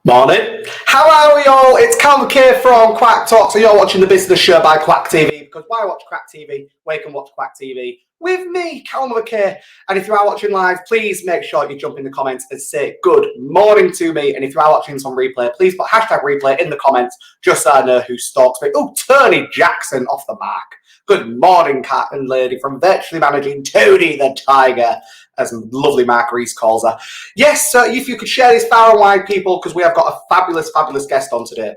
Morning. How are we all? It's Cal McKay from Quack Talk. So you're watching the business show by Quack TV, because why watch Quack TV? We can watch Quack TV with me, Cal McKay. And if you are watching live, please make sure you jump in the comments and say good morning to me. And if you are watching this on replay, please put hashtag replay in the comments just so I know who stalks me. Oh, Tony Jackson off the mark. Good morning, cat and lady, from virtually managing Tony the Tiger, as lovely Mark Reese calls her. Yes, so if you could share this far and wide, people, because we have got a fabulous, fabulous guest on today.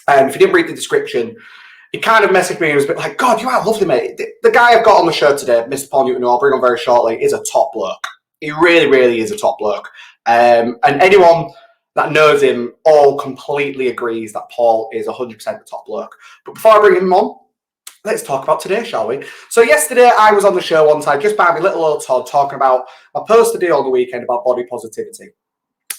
If you didn't read the description, he kind of messaged me and was a bit like, God, you are lovely, mate. The guy I've got on the show today, Mr. Paul Newton, who I'll bring on very shortly, is a top bloke. He really, really is a top bloke. And anyone that knows him all completely agrees that Paul is 100% the top bloke. But before I bring him on, let's talk about today, shall we? So yesterday I was on the show one time, just by my little old Todd, talking about my post I did on the weekend about body positivity.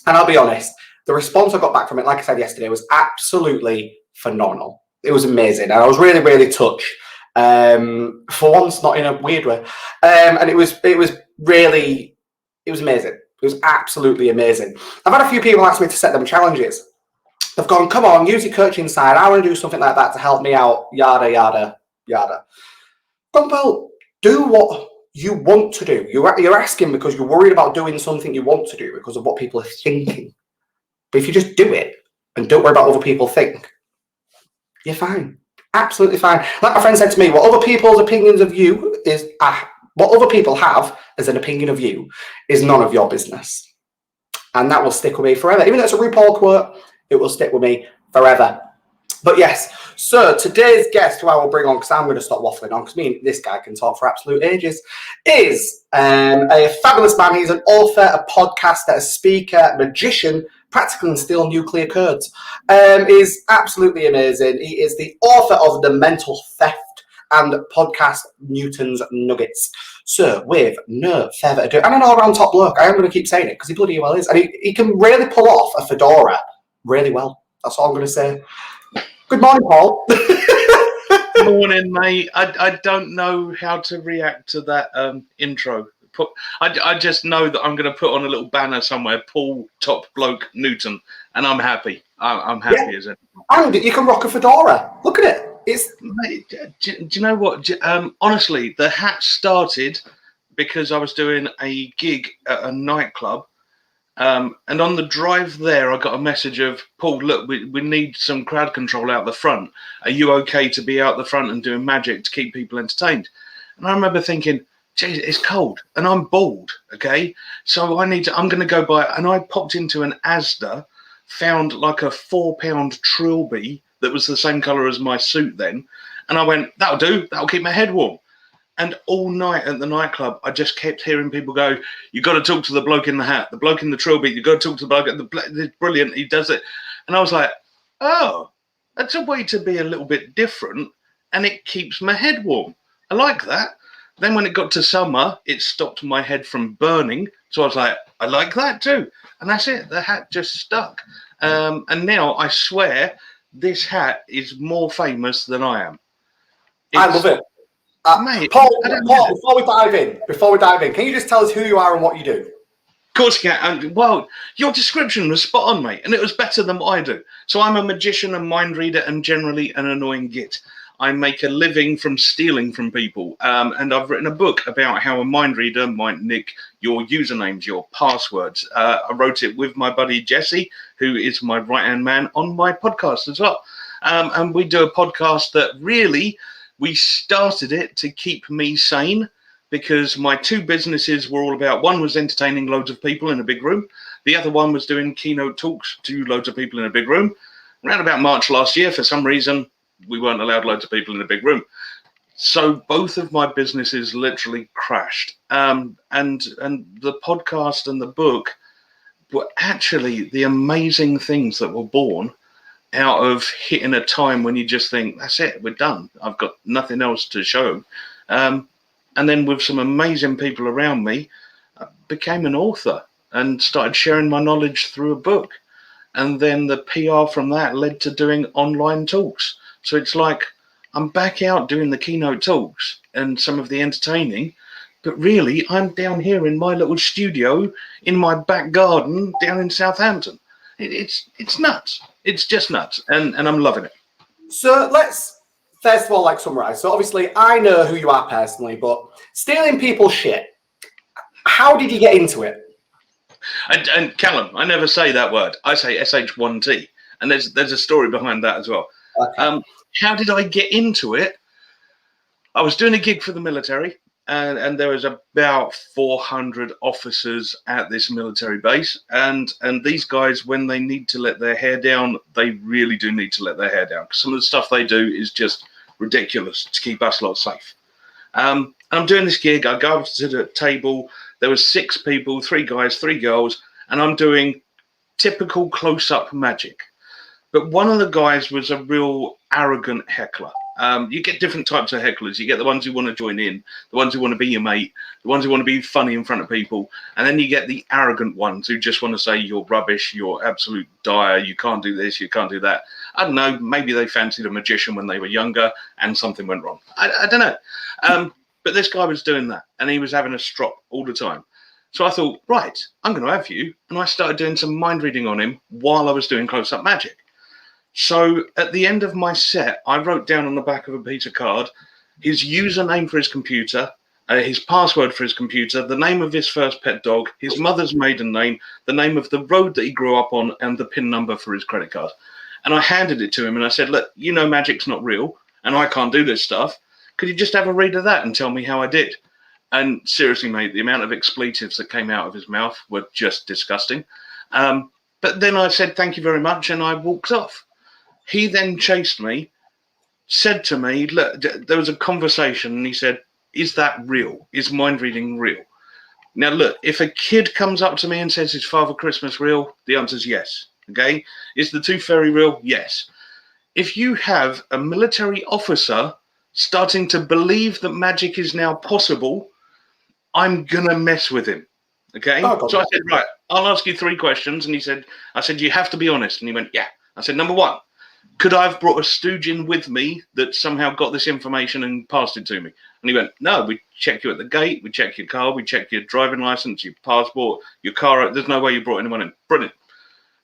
And I'll be honest, the response I got back from it, like I said yesterday, was absolutely phenomenal. It was amazing. And I was really, really touched. For once, not in a weird way. And it was amazing. It was absolutely amazing. I've had a few people ask me to set them challenges. They've gone, come on, use your coaching side. I want to do something like that to help me out, yada, yada, yada. Well, do what you want to do. You're asking because you're worried about doing something you want to do because of what people are thinking. But if you just do it and don't worry about what other people think, you're fine. Absolutely fine. Like my friend said to me, what other people's opinions of you is, what other people have as an opinion of you is none of your business. And that will stick with me forever. Even though it's a RuPaul quote, it will stick with me forever. But yes, so today's guest, who I will bring on, because I'm going to stop waffling on, because me and this guy can talk for absolute ages, is a fabulous man. He's an author, a podcaster, a speaker, magician, practically instill nuclear codes. He's absolutely amazing. He is the author of The Mental Theft and podcast Newton's Nuggets. So, with no further ado, and an all-round top bloke, I am going to keep saying it, because he bloody well is, and he can really pull off a fedora really well. That's all I'm going to say. Good morning, Paul. Morning, mate. I don't know how to react to that intro. I just know that I'm going to put on a little banner somewhere, Paul Top Bloke Newton, and I'm happy. I'm happy as it. And you can rock a fedora. Look at it. Mate, do you know what? Honestly, the hat started because I was doing a gig at a nightclub. And on the drive there, I got a message of, Paul, look, we need some crowd control out the front. Are you okay to be out the front and doing magic to keep people entertained? And I remember thinking, geez, it's cold and I'm bald, okay? So I'm going to go by, and I popped into an Asda, found like a 4-pound trilby that was the same colour as my suit then. And I went, that'll do, that'll keep my head warm. And all night at the nightclub, I just kept hearing people go, you got to talk to the bloke in the hat, the bloke in the trilby, you got to talk to the bloke, it's brilliant, he does it. And I was like, oh, that's a way to be a little bit different, and it keeps my head warm. I like that. Then when it got to summer, it stopped my head from burning. So I was like, I like that too. And that's it. The hat just stuck. And now I swear this hat is more famous than I am. I love it. Mate, Paul, before we dive in, can you just tell us who you are and what you do? Of course you can. Well, your description was spot on, mate, and it was better than what I do. So I'm a magician, a mind reader, and generally an annoying git. I make a living from stealing from people, and I've written a book about how a mind reader might nick your usernames, your passwords. I wrote it with my buddy Jesse, who is my right-hand man on my podcast as well. And we do a podcast that really... We started it to keep me sane because my two businesses were all about, one was entertaining loads of people in a big room. The other one was doing keynote talks to loads of people in a big room. Around about March last year, for some reason, we weren't allowed loads of people in a big room. So both of my businesses literally crashed. And the podcast and the book were actually the amazing things that were born out of hitting a time when you just think, that's it, we're done. I've got nothing else to show. And then with some amazing people around me, I became an author and started sharing my knowledge through a book. And then the PR from that led to doing online talks. So it's like I'm back out doing the keynote talks and some of the entertaining, but really I'm down here in my little studio in my back garden down in Southampton. It's nuts. It's just nuts, and I'm loving it. So let's first of all like summarize. So obviously I know who you are personally, but stealing people's shit. How did you get into it? And Callum, I never say that word. I say sh1t, and there's a story behind that as well. Okay. How did I get into it? I was doing a gig for the military, and there was about 400 officers at this military base, and these guys, when they need to let their hair down, they really do need to let their hair down, because some of the stuff they do is just ridiculous to keep us lot safe. And I'm doing this gig. I go up to the table. There was 6 people, 3 guys, 3 girls, and I'm doing typical close-up magic. But one of the guys was a real arrogant heckler. You get different types of hecklers. You get the ones who want to join in, the ones who want to be your mate, the ones who want to be funny in front of people, and then you get the arrogant ones who just want to say you're rubbish, you're absolute dire, you can't do this, you can't do that. I don't know, maybe they fancied a magician when they were younger and something went wrong. I don't know. But this guy was doing that, and he was having a strop all the time. So I thought, right, I'm going to have you. And I started doing some mind reading on him while I was doing close-up magic. So at the end of my set, I wrote down on the back of a piece of card his username for his computer, his password for his computer, the name of his first pet dog, his mother's maiden name, the name of the road that he grew up on, and the PIN number for his credit card. And I handed it to him and I said, look, you know magic's not real and I can't do this stuff. Could you just have a read of that and tell me how I did? And seriously, mate, the amount of expletives that came out of his mouth were just disgusting. But then I said, thank you very much, and I walked off. He then chased me, said to me, look, there was a conversation, and he said, is that real? Is mind reading real? Now, look, if a kid comes up to me and says, is Father Christmas real? The answer is yes. Okay. Is the Tooth Fairy real? Yes. If you have a military officer starting to believe that magic is now possible, I'm going to mess with him. Okay. Oh, so I said, right, I'll ask you 3 questions. And I said, you have to be honest. And he went, yeah. I said, number 1, could I have brought a stooge in with me that somehow got this information and passed it to me? And he went, no, we check you at the gate, we check your car, we check your driving license, your passport, your car. There's no way you brought anyone in. Brilliant.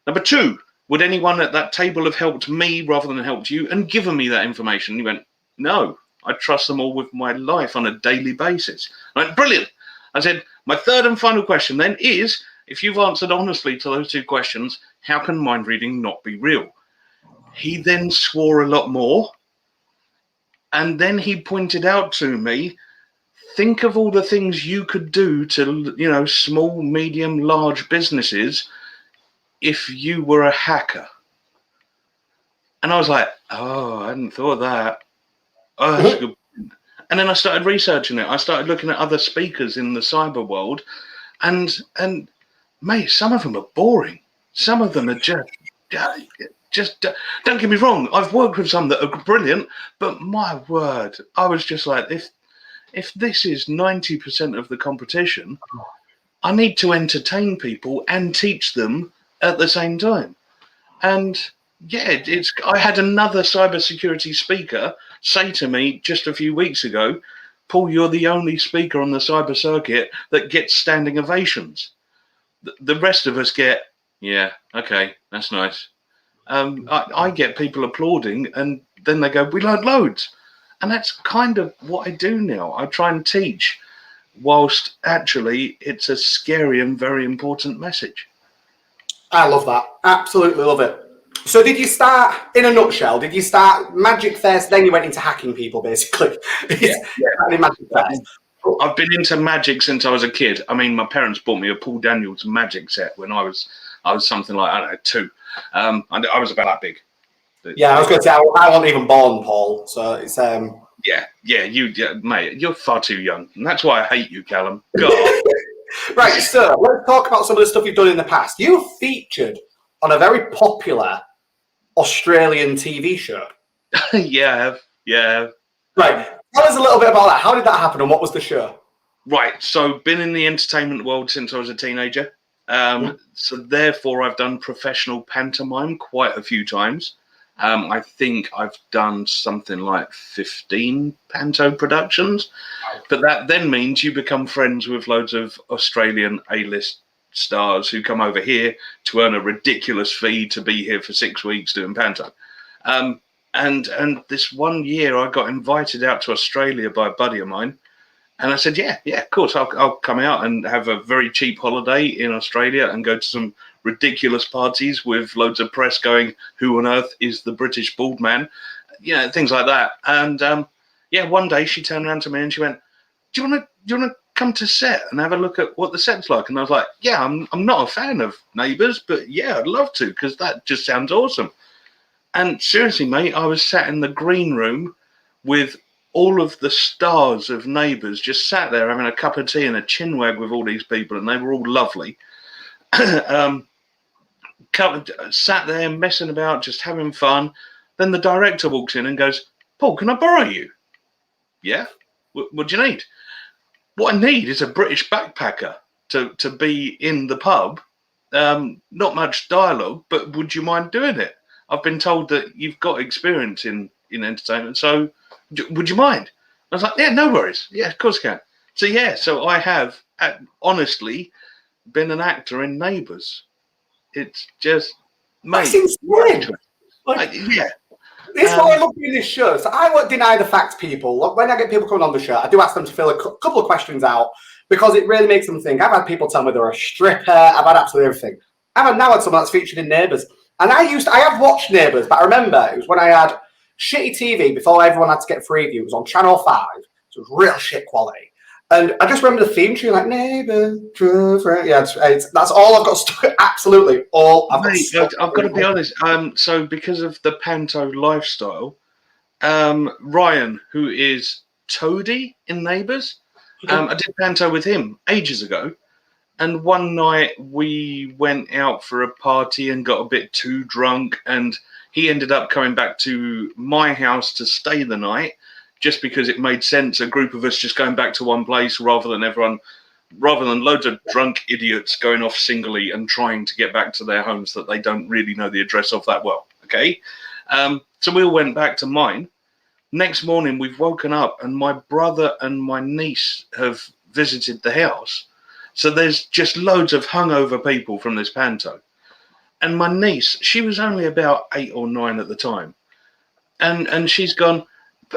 Number 2, would anyone at that table have helped me rather than helped you and given me that information? And he went, no, I trust them all with my life on a daily basis. I went, brilliant. I said, my 3rd and final question then is, if you've answered honestly to those 2 questions, how can mind reading not be real? He then swore a lot more. And then he pointed out to me, think of all the things you could do to, small, medium, large businesses if you were a hacker. And I was like, oh, I hadn't thought of that. Oh, that's a good point. And then I started researching it. I started looking at other speakers in the cyber world. And mate, some of them are boring. Some of them are just don't get me wrong. I've worked with some that are brilliant, but my word, I was just like, if this is 90% of the competition, I need to entertain people and teach them at the same time. And yeah, I had another cybersecurity speaker say to me just a few weeks ago, Paul, you're the only speaker on the cyber circuit that gets standing ovations. The rest of us get, yeah, okay, that's nice. I get people applauding, and then they go, we learned loads. And that's kind of what I do now. I try and teach, whilst actually it's a scary and very important message. I love that. Absolutely love it. So did you start, in a nutshell, did you start magic first, then you went into hacking people, basically? Yeah. Magic first. I've been into magic since I was a kid. I mean, my parents bought me a Paul Daniels magic set when I was something like, I don't know, 2. I was about that big. Yeah, I was going to say, I wasn't even born, Paul. So it's Yeah, mate, you're far too young, and that's why I hate you, Callum. God. Right, so let's talk about some of the stuff you've done in the past. You featured on a very popular Australian TV show. Yeah, I have. Yeah. Right, tell us a little bit about that. How did that happen, and what was the show? Right, so been in the entertainment world since I was a teenager. So therefore, I've done professional pantomime quite a few times. I think I've done something like 15 panto productions, but that then means you become friends with loads of Australian A-list stars who come over here to earn a ridiculous fee to be here for 6 weeks doing panto. And this one year I got invited out to Australia by a buddy of mine. And I said, yeah, of course, I'll come out and have a very cheap holiday in Australia and go to some ridiculous parties with loads of press going, who on earth is the British bald man? You know, things like that. And one day she turned around to me and she went, do you want to come to set and have a look at what the set's like? And I was like, yeah, I'm not a fan of Neighbours, but yeah, I'd love to, because that just sounds awesome. And seriously, mate, I was sat in the green room with all of the stars of Neighbours, just sat there having a cup of tea and a chinwag with all these people, and they were all lovely. Sat there messing about, just having fun. Then the director walks in and goes, Paul, can I borrow you? Yeah? What do you need? What I need is a British backpacker to be in the pub. Not much dialogue, but would you mind doing it? I've been told that you've got experience in entertainment, so would you mind? I was like, yeah, no worries. Yeah, of course I can. So I have honestly been an actor in Neighbours. It's just, mate. That's insane. Yeah. This is what I love doing this show. So I won't deny the facts, people. Look, when I get people coming on the show, I do ask them to fill a couple of questions out because it really makes them think. I've had people tell me they're a stripper. I've had absolutely everything. I've now had someone that's featured in Neighbours. And I have watched Neighbours, but I remember it was when I had shitty TV before everyone had to get Freeview. It was on Channel 5, so it was real shit quality. And I just remember the theme tune, like Neighbours. Yeah, that's all I've got stuck. Absolutely all I've got stuck. I've got to be honest. So because of the panto lifestyle, Ryan, who is Toady in Neighbours, I did panto with him ages ago. And one night we went out for a party and got a bit too drunk, and he ended up coming back to my house to stay the night just because it made sense, a group of us just going back to one place rather than loads of drunk idiots going off singly and trying to get back to their homes that they don't really know the address of that well. Okay. So we all went back to mine. Next morning we've woken up and my brother and my niece have visited the house. So there's just loads of hungover people from this panto. And my niece, she was only about 8 or 9 at the time. And she's gone,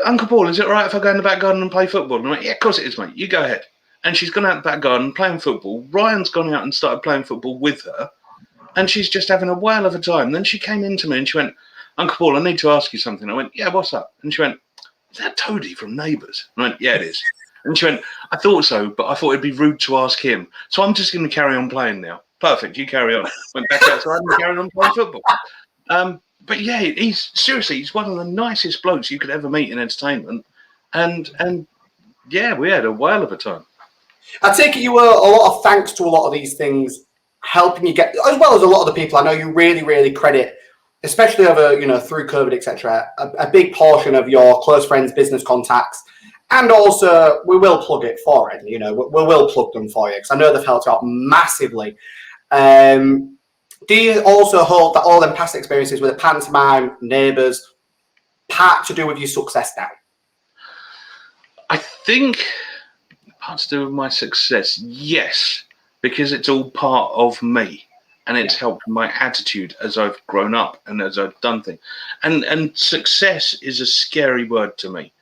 Uncle Paul, is it all right if I go in the back garden and play football? And I went, yeah, of course it is, mate. You go ahead. And she's gone out the back garden playing football. Ryan's gone out and started playing football with her. And she's just having a whale of a time. Then she came in to me and she went, Uncle Paul, I need to ask you something. I went, yeah, what's up? And she went, is that Toady from Neighbours? And I went, yeah, it is. And she went, I thought so, but I thought it'd be rude to ask him. So I'm just going to carry on playing now. Perfect, you carry on. Went back outside and carried on playing football. But yeah, he's one of the nicest blokes you could ever meet in entertainment. And yeah, we had a whale of a time. I take it you were a lot of thanks to a lot of these things helping you get, as well as a lot of the people I know you really, really credit, especially over, through COVID, etc. A big portion of your close friends, business contacts. And also, we will plug it for it. We will plug them for you because I know they've helped out massively. Do you also hold that all them past experiences with the pantomime, Neighbours, part to do with your success now? I think part to do with my success, yes, because it's all part of me. And it's helped my attitude as I've grown up and as I've done things. And success is a scary word to me.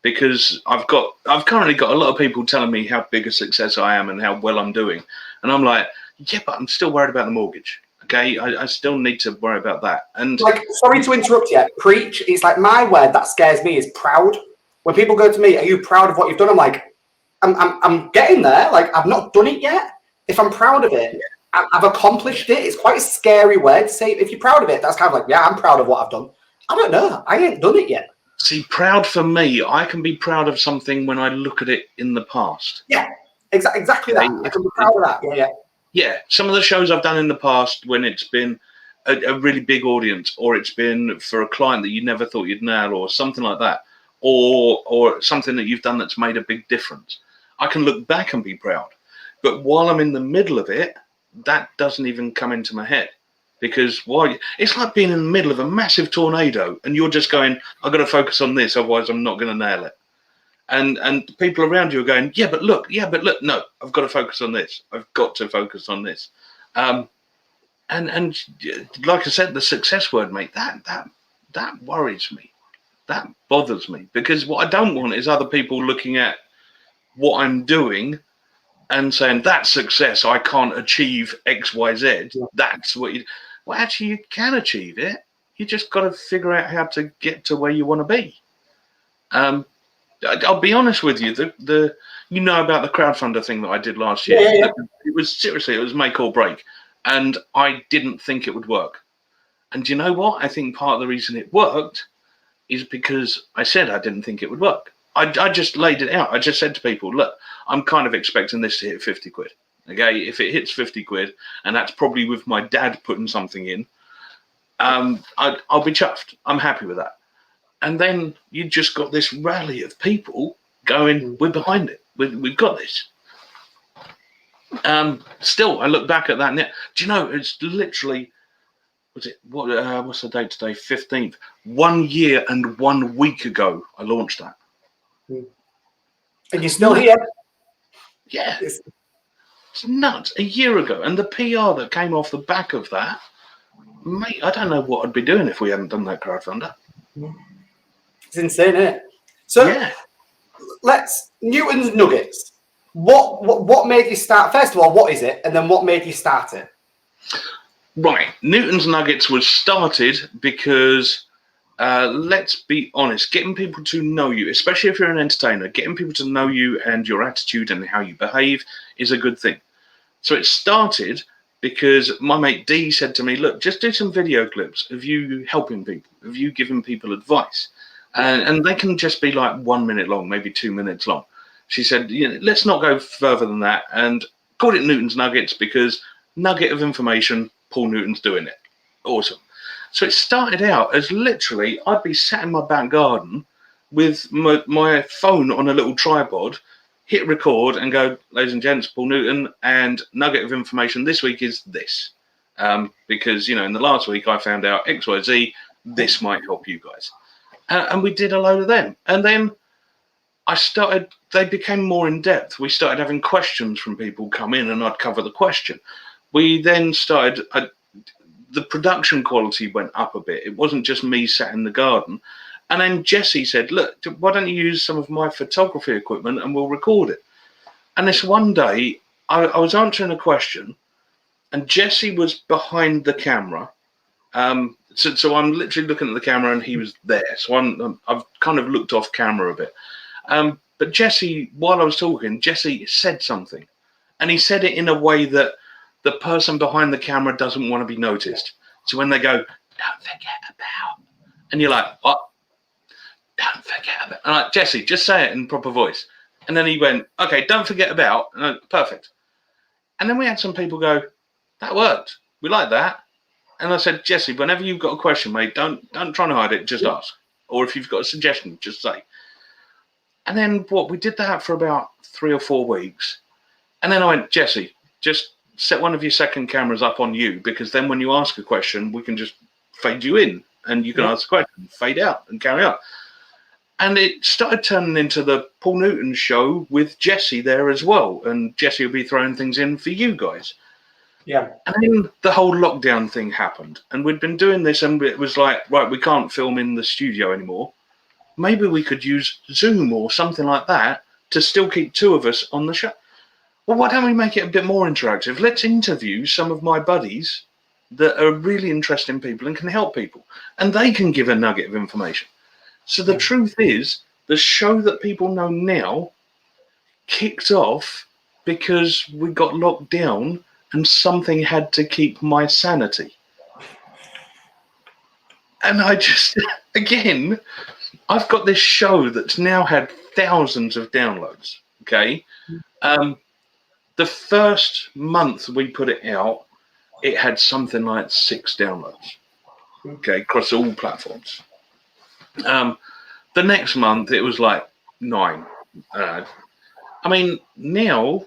Because I've currently got a lot of people telling me how big a success I am and how well I'm doing. And I'm like, yeah, but I'm still worried about the mortgage. Okay, I still need to worry about that. And sorry to interrupt you, preach. It's like my word that scares me is proud. When people go to me, are you proud of what you've done? I'm like, I'm getting there. Like, I've not done it yet. If I'm proud of it, I've accomplished it. It's quite a scary word to say. If you're proud of it, that's kind of like, yeah, I'm proud of what I've done. I don't know. I ain't done it yet. See, proud for me, I can be proud of something when I look at it in the past. Yeah, exactly that. I can be proud of that. Yeah. Some of the shows I've done in the past when it's been a really big audience, or it's been for a client that you never thought you'd nail, or something like that, or something that you've done that's made a big difference. I can look back and be proud. But while I'm in the middle of it, that doesn't even come into my head. Because it's like being in the middle of a massive tornado and you're just going, I've got to focus on this, otherwise I'm not going to nail it. and people around you are going, yeah, but look, no, I've got to focus on this. I've got to focus on this. And like I said, the success word, mate, that worries me. That bothers me, because what I don't want is other people looking at what I'm doing and saying that's success. I can't achieve X, Y, Z. Yeah. That's what you. Well, actually, you can achieve it. You just got to figure out how to get to where you want to be. I'll be honest with you. The you know about the crowdfunder thing that I did last year. Yeah. It was make or break, and I didn't think it would work. And you know what? I think part of the reason it worked is because I said I didn't think it would work. I just laid it out. I just said to people, look, I'm kind of expecting this to hit 50 quid. Okay, if it hits 50 quid, and that's probably with my dad putting something in, I'll be chuffed. I'm happy with that. And then you just got this rally of people going, we're behind it. We've got this. Still, I look back at that now. Do you know, it's literally, what's the date today? 15th. 1 year and 1 week ago, I launched that. And you're still here. Yeah. It's nuts. A year ago. And the PR that came off the back of that, mate, I don't know what I'd be doing if we hadn't done that crowdfunder. It's insane, isn't it? So yeah. Let's Newton's Nuggets. What made you start? First of all, what is it? And then what made you start it? Right. Newton's Nuggets was started because, let's be honest, getting people to know you, especially if you're an entertainer, getting people to know you and your attitude and how you behave is a good thing. So it started because my mate D said to me, look, just do some video clips of you helping people, of you giving people advice. And they can just be like 1 minute long, maybe 2 minutes long. She said, let's not go further than that. And called it Newton's Nuggets because nugget of information, Paul Newton's doing it. Awesome. So it started out as literally, I'd be sat in my back garden with my phone on a little tripod, hit record and go, ladies and gents, Paul Newton, and nugget of information this week is this. Because, in the last week I found out X, Y, Z, this might help you guys. And we did a load of them. And then they became more in depth. We started having questions from people come in and I'd cover the question. We then started, the production quality went up a bit. It wasn't just me sat in the garden. And then Jesse said, look, why don't you use some of my photography equipment and we'll record it. And this one day I was answering a question and Jesse was behind the camera. So I'm literally looking at the camera and he was there. So I've kind of looked off camera a bit. But Jesse, while I was talking, Jesse said something. And he said it in a way that the person behind the camera doesn't want to be noticed. So when they go, don't forget about, and you're like, what? Don't forget about. And I'm like, Jesse, just say it in proper voice. And then he went, okay, don't forget about. And I went, perfect. And then we had some people go, that worked. We like that. And I said, Jesse, whenever you've got a question, mate, don't try and hide it. Just ask. Or if you've got a suggestion, just say. And then we did that for about 3 or 4 weeks. And then I went, Jesse, just set one of your second cameras up on you, because then when you ask a question, we can just fade you in and you can ask a question, fade out and carry on. And it started turning into the Paul Newton show with Jesse there as well. And Jesse will be throwing things in for you guys. Yeah. And then the whole lockdown thing happened. And we'd been doing this and it was like, right, we can't film in the studio anymore. Maybe we could use Zoom or something like that to still keep 2 of us on the show. Well, why don't we make it a bit more interactive? Let's interview some of my buddies that are really interesting people and can help people. And they can give a nugget of information. So the truth is, the show that people know now kicked off because we got locked down and something had to keep my sanity. And I just, again, I've got this show that's now had thousands of downloads, okay? The first month we put it out, it had something like 6 downloads, okay, across all platforms. The next month it was like 9. I mean, now,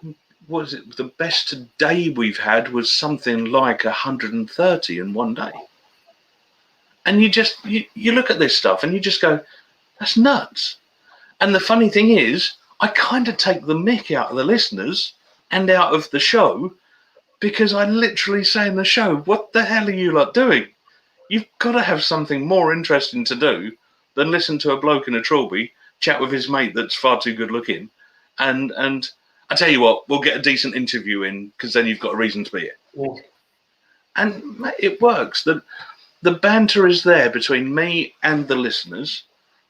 what is it? The best day we've had was something like 130 in one day. And you look at this stuff and you just go, that's nuts. And the funny thing is, I kind of take the mick out of the listeners and out of the show, because I literally say in the show, what the hell are you lot doing? You've got to have something more interesting to do than listen to a bloke in a trilby chat with his mate that's far too good looking. And I tell you what, we'll get a decent interview in, because then you've got a reason to be here. Yeah. And mate, it works. The banter is there between me and the listeners.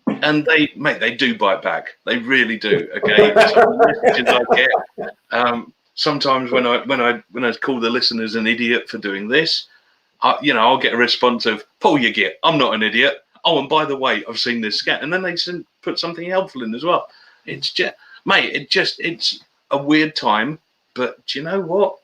And they do bite back. They really do. Okay, some of the messages I get. Sometimes when I call the listeners an idiot for doing this, I'll get a response of "Pull your git. I'm not an idiot. Oh, and by the way, I've seen this scat." And then they put something helpful in as well. It's just, mate, it's a weird time. But do you know what?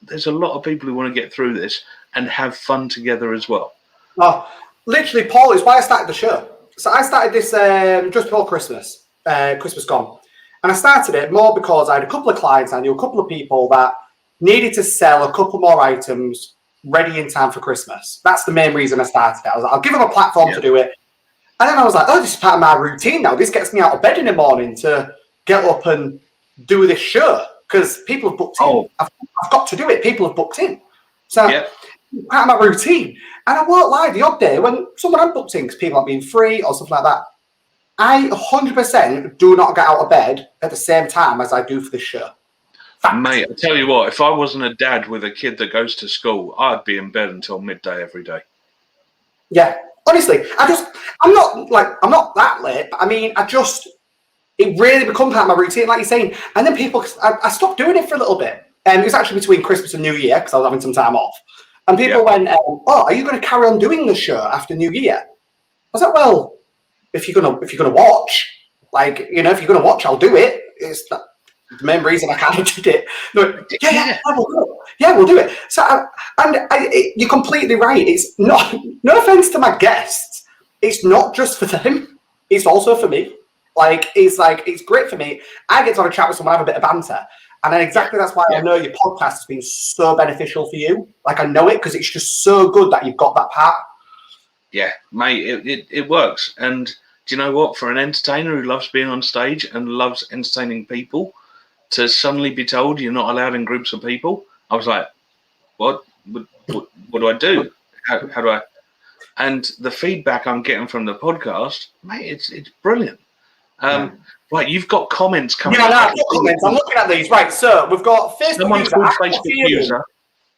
There's a lot of people who want to get through this and have fun together as well. Oh, literally, Paul, it's why I started the show. So I started this just before Christmas, Christmas gone. And I started it more because I had a couple of clients, I knew a couple of people that needed to sell a couple more items ready in time for Christmas. That's the main reason I started it. I was like, I'll give them a platform to do it. And then I was like, oh, this is part of my routine now. This gets me out of bed in the morning to get up and do this show, because people have booked in. I've got to do it. People have booked in. So part of my routine. And I won't lie, the odd day when someone had booked in because people aren't being free or something like that, I 100% do not get out of bed at the same time as I do for this show. Fact. Mate, I tell you what, if I wasn't a dad with a kid that goes to school, I'd be in bed until midday every day. Yeah, honestly, I'm not that late, but I mean, it really become part of my routine, like you're saying. And then I stopped doing it for a little bit. It was actually between Christmas and New Year, because I was having some time off. And people went, oh, are you going to carry on doing the show after New Year? I was like, well, if you're gonna watch, if you're gonna watch, I'll do it. It's the main reason I kind of did it. No, we'll do it. So, you're completely right. It's not, no offense to my guests, it's not just for them. It's also for me. It's great for me. I get to have a chat with someone, have a bit of banter. And then that's why I know your podcast has been so beneficial for you. I know it because it's just so good that you've got that part. Yeah, mate, it works. And do you know what? For an entertainer who loves being on stage and loves entertaining people, to suddenly be told you're not allowed in groups of people, I was like, what? What do I do? How do I? And the feedback I'm getting from the podcast, mate, it's brilliant. Right, you've got comments coming up. I've got comments. I'm looking at these. Right, so we've got Facebook user.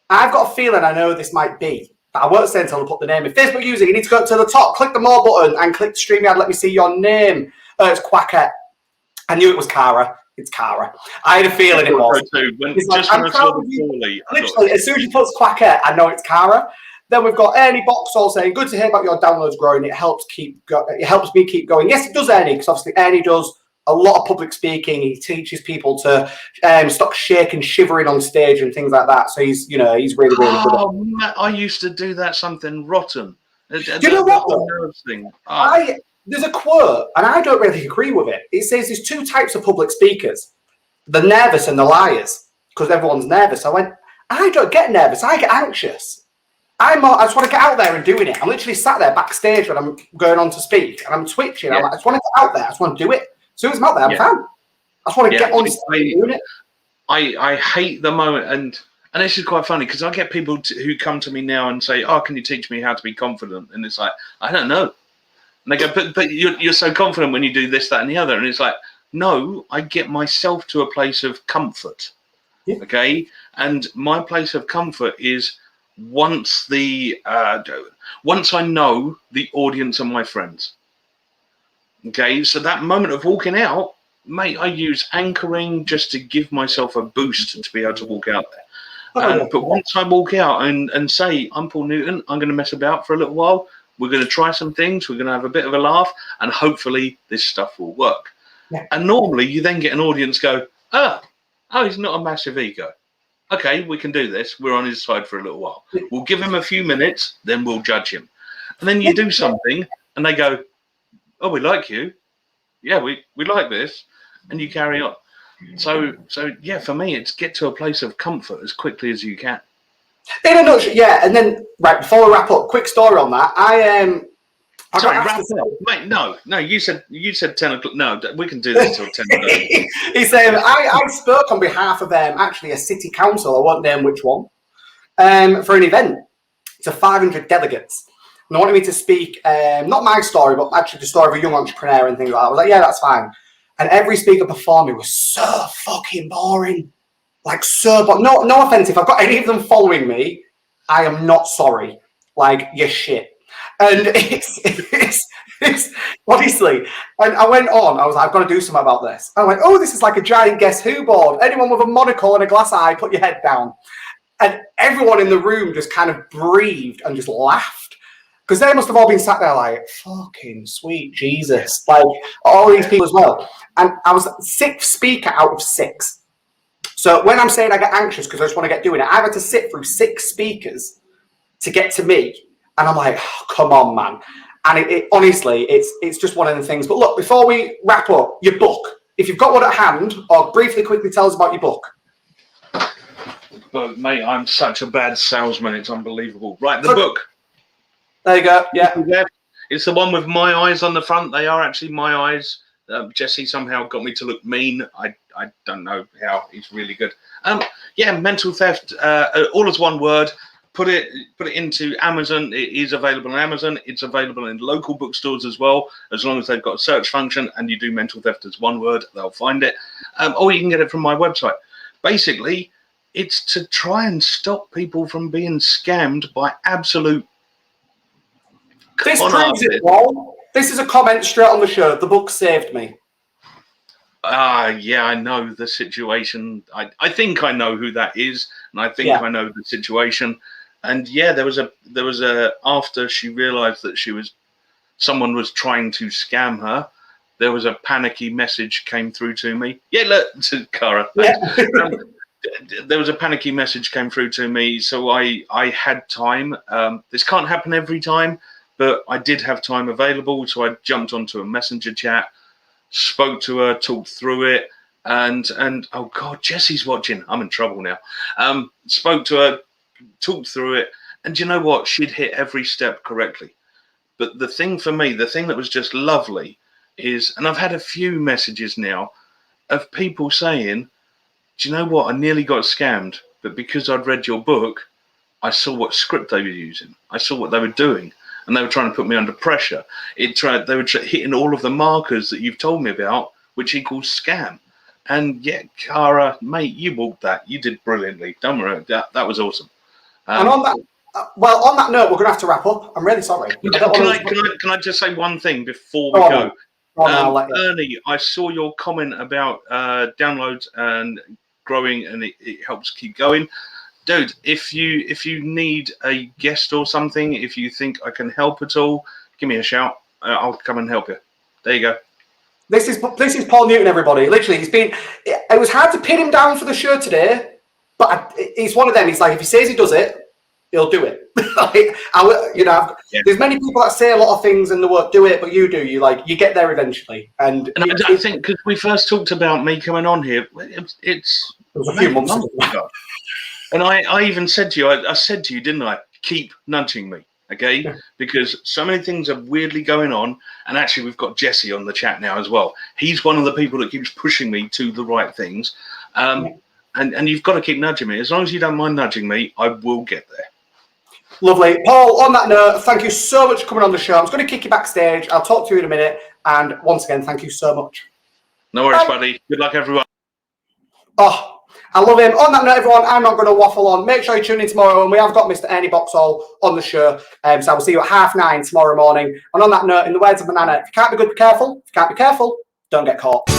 I've got a feeling I know this might be, but I won't say until I put the name in. Facebook user, you need to go to the top, click the more button, and click StreamYard. Let me see your name. It's Quacker. I knew it was Cara. It's Cara. I had a feeling it was. I'm proud of you. Literally, as soon as you put Quacker, I know it's Cara. Then we've got Ernie Boxall saying, good to hear about your downloads growing. It helps me keep going. Yes, it does, Ernie, because obviously Ernie does a lot of public speaking. He teaches people to stop shaking, shivering on stage and things like that. So he's really, really good. Oh, Matt, I used to do that something rotten. Do you know what? There's a quote, and I don't really agree with it. It says there's two types of public speakers, the nervous and the liars, because everyone's nervous. I went, I don't get nervous. I get anxious. I just want to get out there and doing it. I'm literally sat there backstage when I'm going on to speak, and I'm twitching. I just want to get out there. I just want to do it. As soon as I'm out there, I'm fine. I just want to get on stage doing it. I hate the moment, and this is quite funny because I get people who come to me now and say, "Oh, can you teach me how to be confident?" And it's like, I don't know. And they go, "But you're so confident when you do this, that, and the other." And it's like, no, I get myself to a place of comfort. Yeah. Okay, and my place of comfort is once I know the audience are my friends. Okay, so that moment of walking out, mate, I use anchoring just to give myself a boost to be able to walk out there. But once I walk out and say, I'm Paul Newton, I'm going to mess about for a little while, we're going to try some things, we're going to have a bit of a laugh, and hopefully this stuff will work. Yeah. And normally you then get an audience go, oh, he's not a massive ego. Okay, we can do this. We're on his side for a little while. We'll give him a few minutes, then we'll judge him. And then you do something, and they go, oh, we like you. Yeah, we like this. And you carry on. So yeah, for me, it's get to a place of comfort as quickly as you can. In a nutshell, yeah. And then, right, before we wrap up, quick story on that. Sorry, wrap up, mate. No. You said 10 o'clock. No, we can do this till 10 o'clock. He said, I spoke on behalf of actually a city council, I won't name which one, for an event to 500 delegates. And they wanted me to speak, not my story, but actually the story of a young entrepreneur and things like that. I was like, yeah, that's fine. And every speaker before me was so fucking boring. Like, so, but no offense. If I've got any of them following me, I am not sorry. Like, you're shit. And it's honestly, and I went on, I was like, I've got to do something about this. I went, oh, this is like a giant Guess Who board. Anyone with a monocle and a glass eye, put your head down. And everyone in the room just kind of breathed and just laughed. Because they must have all been sat there like, fucking sweet Jesus. Like, all these people as well. And I was 6th speaker out of 6. So when I'm saying I get anxious because I just want to get doing it, I've had to sit through 6 speakers to get to me. And I'm like, oh, come on, man. And it honestly, it's just one of the things. But look, before we wrap up, your book. If you've got one at hand, or briefly, quickly tell us about your book. But mate, I'm such a bad salesman. It's unbelievable. Right, the book. There you go. Yeah. It's the one with my eyes on the front. They are actually my eyes. Jesse somehow got me to look mean. I don't know how. He's really good. Yeah, mental theft. All as one word. Put it into Amazon. It is available on Amazon. It's available in local bookstores as well, as long as they've got a search function and you do mental theft as one word, they'll find it. Or you can get it from my website. Basically, it's to try and stop people from being scammed by absolute. This proves it, Paul. This is a comment straight on the show. The book saved me. Yeah, I know the situation. I think I know who that is, and I think I know the situation. And yeah, there was a after she realized that someone was trying to scam her, there was a panicky message came through to me. Yeah, look, to Cara. Yeah. There was a panicky message came through to me, so I had time. This can't happen every time, but I did have time available, so I jumped onto a messenger chat, spoke to her, talked through it, and oh God, Jesse's watching. I'm in trouble now. Spoke to her, talked through it, and you know what? She'd hit every step correctly. But the thing for me, the thing that was just lovely is, and I've had a few messages now of people saying, do you know what? I nearly got scammed, but because I'd read your book, I saw what script they were using. I saw what they were doing, and they were trying to put me under pressure. They were hitting all of the markers that you've told me about, which equals scam. And yeah, Cara, mate, you walked that. You did brilliantly. Don't worry, that was awesome. And on that, on that note, we're going to have to wrap up. I'm really sorry. Can I just say one thing before we go? Ernie, I saw your comment about downloads and growing, and it helps keep going. Dude, if you need a guest or something, if you think I can help at all, give me a shout. I'll come and help you. There you go. This is Paul Newton, everybody. Literally, it was hard to pin him down for the show today, but he's one of them. He's like, if he says he does it, he'll do it. There's many people that say a lot of things and they won't do it, but you do. You get there eventually. And I think because we first talked about me coming on here, it was a few months ago. And I even said to you, I said to you, didn't I? Keep nudging me, okay? Yeah. Because so many things are weirdly going on. And actually, we've got Jesse on the chat now as well. He's one of the people that keeps pushing me to the right things. And you've got to keep nudging me. As long as you don't mind nudging me, I will get there. Lovely. Paul, on that note, thank you so much for coming on the show. I'm just going to kick you backstage. I'll talk to you in a minute. And once again, thank you so much. No worries, buddy. Good luck, everyone. Oh, I love him. On that note, everyone, I'm not going to waffle on. Make sure you tune in tomorrow, and we have got Mr. Ernie Boxall on the show. So I will see you at 9:30 tomorrow morning. And on that note, in the words of Banana, if you can't be good, be careful. If you can't be careful, don't get caught.